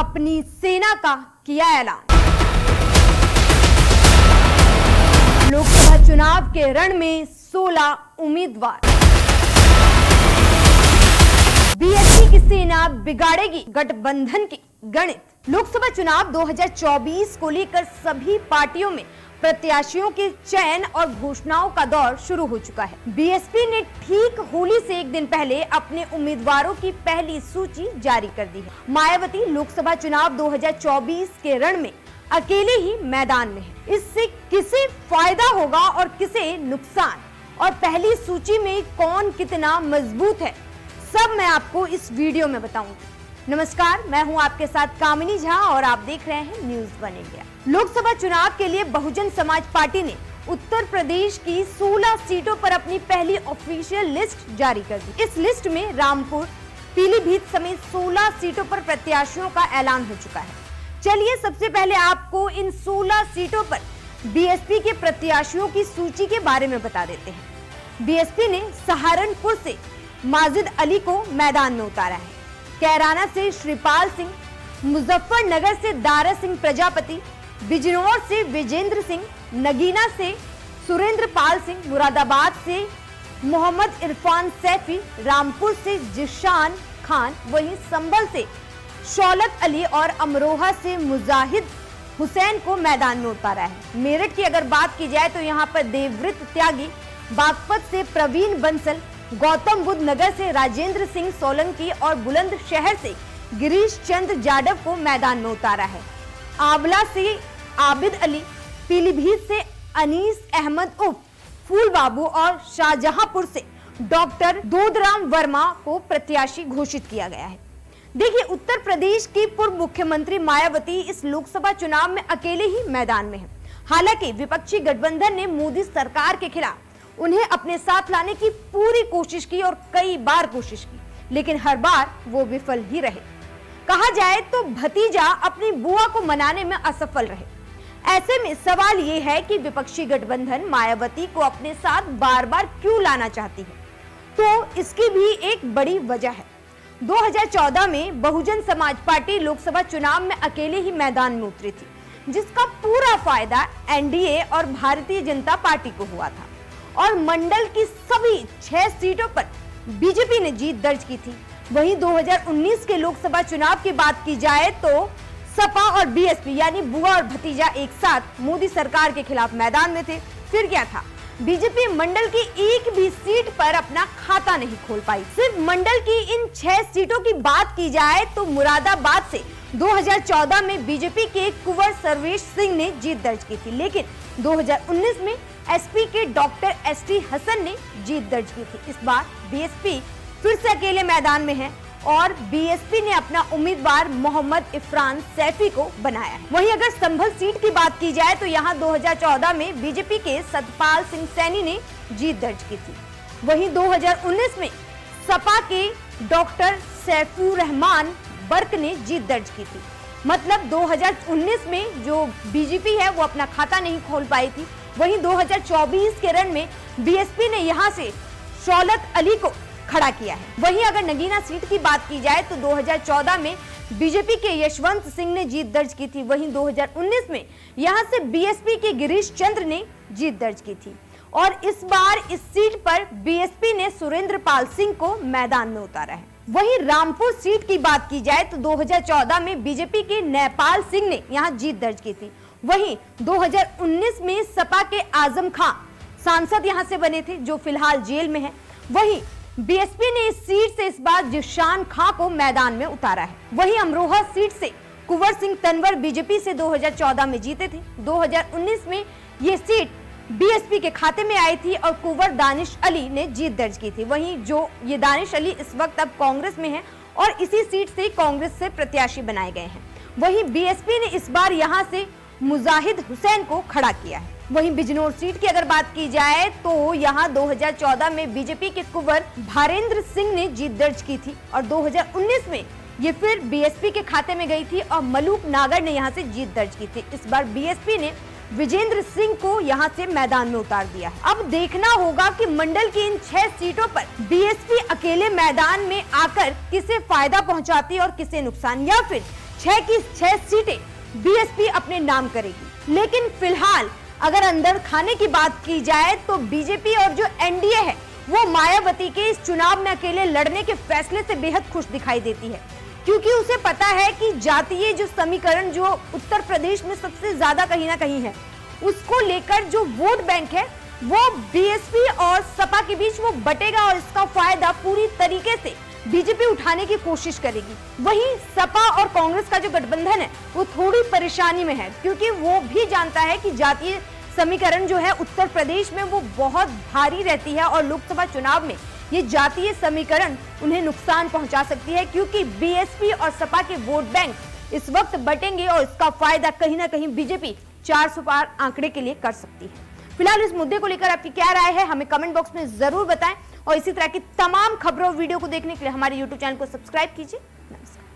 अपनी सेना का किया ऐलान। लोकसभा चुनाव के रण में 16 उम्मीदवार। बीएसपी की सेना बिगाड़ेगी गठबंधन की गणित। लोकसभा चुनाव 2024 को लेकर सभी पार्टियों में प्रत्याशियों के चयन और घोषणाओं का दौर शुरू हो चुका है। बीएसपी ने ठीक होली से एक दिन पहले अपने उम्मीदवारों की पहली सूची जारी कर दी है। मायावती लोकसभा चुनाव 2024 के रण में अकेले ही मैदान में है। इससे किसे फायदा होगा और किसे नुकसान, और पहली सूची में कौन कितना मजबूत है, सब मैं आपको इस वीडियो में बताऊंगी। नमस्कार, मैं हूं आपके साथ कामिनी झा और आप देख रहे हैं न्यूज़ वन इंडिया। लोकसभा चुनाव के लिए बहुजन समाज पार्टी ने उत्तर प्रदेश की 16 सीटों पर अपनी पहली ऑफिशियल लिस्ट जारी कर दी। इस लिस्ट में रामपुर, पीलीभीत समेत 16 सीटों पर प्रत्याशियों का ऐलान हो चुका है। चलिए सबसे पहले आपको इन 16 सीटों पर बीएसपी के प्रत्याशियों की सूची के बारे में बता देते हैं। बीएसपी ने सहारनपुर से माजिद अली को मैदान में उतारा है, कैराना से श्रीपाल सिंह, मुजफ्फरनगर से दारा सिंह प्रजापति, बिजनौर से विजेंद्र सिंह, नगीना से सुरेंद्र पाल सिंह, मुरादाबाद से मोहम्मद इरफान सैफी, रामपुर से जिशान खान, वहीं संभल से शौलत अली और अमरोहा से मुजाहिद हुसैन को मैदान में उतारा है। मेरठ की अगर बात की जाए तो यहाँ पर देवव्रत त्यागी, बागपत से प्रवीण बंसल, गौतम बुद्ध नगर से राजेंद्र सिंह सोलंकी और बुलंदशहर से गिरीश चंद्र जादव को मैदान में उतारा है। आंवला से आबिद अली, पीलीभीत से अनीस अहमद उर्फ फूल बाबू और शाहजहांपुर से डॉक्टर दूधराम वर्मा को प्रत्याशी घोषित किया गया है। देखिए, उत्तर प्रदेश की पूर्व मुख्यमंत्री मायावती इस लोकसभा चुनाव में अकेले ही मैदान में है। हालांकि विपक्षी गठबंधन ने मोदी सरकार के खिलाफ उन्हें अपने साथ लाने की पूरी कोशिश की और कई बार कोशिश की, लेकिन हर बार वो विफल ही रहे। कहा जाए तो भतीजा अपनी बुआ को मनाने में असफल रहे। ऐसे में सवाल ये है कि विपक्षी गठबंधन मायावती को अपने साथ बार बार क्यों लाना चाहती है। तो इसकी भी एक बड़ी वजह है। 2014 में बहुजन समाज पार्टी लोकसभा चुनाव में अकेले ही मैदान में उतरी थी, जिसका पूरा फायदा एनडीए और भारतीय जनता पार्टी को हुआ था, और मंडल की सभी 6 सीटों पर बीजेपी ने जीत दर्ज की थी। वहीं 2019 के लोकसभा चुनाव की बात की जाए तो सपा और बीएसपी यानी बुआ और भतीजा एक साथ मोदी सरकार के खिलाफ मैदान में थे। फिर क्या था, बीजेपी मंडल की एक भी सीट पर अपना खाता नहीं खोल पाई। सिर्फ मंडल की इन 6 सीटों की बात की जाए तो मुरादाबाद से 2014 में बीजेपी के कुंवर सर्वेश सिंह ने जीत दर्ज की थी, लेकिन 2019 में एसपी के डॉक्टर एसटी हसन ने जीत दर्ज की थी। इस बार बीएसपी फिर से अकेले मैदान में है और बीएसपी ने अपना उम्मीदवार मोहम्मद इरफान सैफी को बनाया है। वहीं अगर संभल सीट की बात की जाए तो यहां 2014 में बीजेपी के सतपाल सिंह सैनी ने जीत दर्ज की थी। वहीं 2019 में सपा के डॉक्टर सैफुर रहमान बर्क ने जीत दर्ज की थी। मतलब 2019 में जो बीजेपी है वो अपना खाता नहीं खोल पाई थी। वहीं 2024 के रण में बीएसपी ने यहां से शौलत अली को खड़ा किया है। वहीं अगर नगीना सीट की बात की जाए तो 2014 में बीजेपी के यशवंत सिंह ने जीत दर्ज की थी। वहीं 2019 में यहां से बीएसपी के गिरीश चंद्र ने जीत दर्ज की थी, और इस बार इस सीट पर बीएसपी ने सुरेंद्र पाल सिंह को मैदान में उतारा है। वहीं रामपुर सीट की बात की जाए तो 2014 में बीजेपी के नेपाल सिंह ने यहां जीत दर्ज की थी। वहीं 2019 में सपा के आजम खां सांसद यहां से बने थे, जो फिलहाल जेल में है। वहीं बीएसपी ने इस सीट से इस बार जिशान खां को मैदान में उतारा है। वहीं अमरोहा सीट से कुंवर सिंह तनवर बीजेपी से 2014 में जीते थे। 2019 में ये सीट बीएसपी के खाते में आई थी और कुंवर दानिश अली ने जीत दर्ज की थी। वहीं जो ये दानिश अली इस वक्त अब कांग्रेस में है और इसी सीट से कांग्रेस से प्रत्याशी बनाए गए हैं। वहीं बीएसपी ने इस बार यहां से मुजाहिद हुसैन को खड़ा किया है। वहीं बिजनौर सीट की अगर बात की जाए तो यहां 2014 में बीजेपी के कुंवर भारेंद्र सिंह ने जीत दर्ज की थी और 2019 में ये फिर बीएसपी के खाते में गई थी और मलूक नागर ने यहां से जीत दर्ज की थी। इस बार बीएसपी ने विजेंद्र सिंह को यहां से मैदान में उतार दिया है। अब देखना होगा कि मंडल की इन 6 सीटों पर बीएसपी अकेले मैदान में आकर किसे फायदा पहुंचाती है और किसे नुकसान, या फिर 6 की 6 सीटें बीएसपी अपने नाम करेगी। लेकिन फिलहाल अगर अंदर खाने की बात की जाए तो बीजेपी और जो एनडीए है वो मायावती के इस चुनाव में अकेले लड़ने के फैसले से बेहद खुश दिखाई देती है, क्योंकि उसे पता है कि जातीय जो समीकरण जो उत्तर प्रदेश में सबसे ज्यादा कहीं ना कहीं है, उसको लेकर जो वोट बैंक है वो बीएसपी और सपा के बीच वो बटेगा और इसका फायदा पूरी तरीके से बीजेपी उठाने की कोशिश करेगी। वहीं सपा और कांग्रेस का जो गठबंधन है वो थोड़ी परेशानी में है, क्योंकि वो भी जानता है कि जातीय समीकरण जो है उत्तर प्रदेश में वो बहुत भारी रहती है और लोकसभा चुनाव में ये जातीय समीकरण उन्हें नुकसान पहुंचा सकती है, क्योंकि बीएसपी और सपा के वोट बैंक इस वक्त बटेंगे और इसका फायदा कहीं ना कहीं बीजेपी 400 पार आंकड़े के लिए कर सकती है। फिलहाल इस मुद्दे को लेकर आपकी क्या राय है हमें कमेंट बॉक्स में जरूर बताएं और इसी तरह की तमाम खबरों वीडियो को देखने के लिए हमारे YouTube चैनल को सब्सक्राइब कीजिए।